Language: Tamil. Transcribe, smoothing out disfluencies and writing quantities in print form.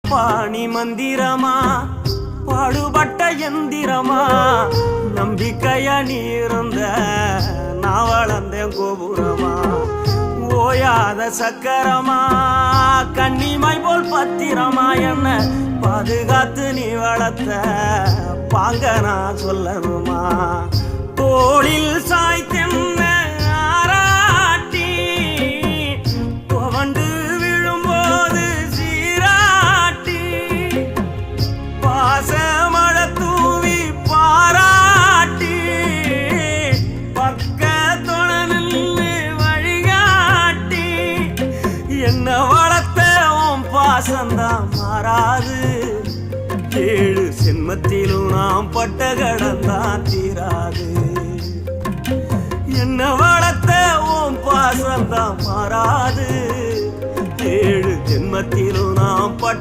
பாணி மந்திரமா பாடுபட்ட எந்திரமா நம்பிக்கைய நீருந்த நான் வளர்ந்தேன் கோபுரமா ஓயாத சக்கரமா கண்ணிமை போல் பத்திரமா என்ன பாதுகாத்து நீ வளர்த்த பாங்க நான் சொல்லணுமா தோளில் சாய்த்தென்ன ஆராட்டி துவண்டு விழும்போது சீராட்டி பாசமழை தூவி பாராட்டி பக்கத்தோட நின்று வழிகாட்டி என்ன வளர்த்த உன் பாசந்தான் மாறாது ஏழு சென்மத்திலும் நாம் பட்ட கடந்தான் தீராது என்ன வளர்த்த உன் பாசந்தான் மாறாது ஏழு ஜென்மத்திலும் நாம் பட்ட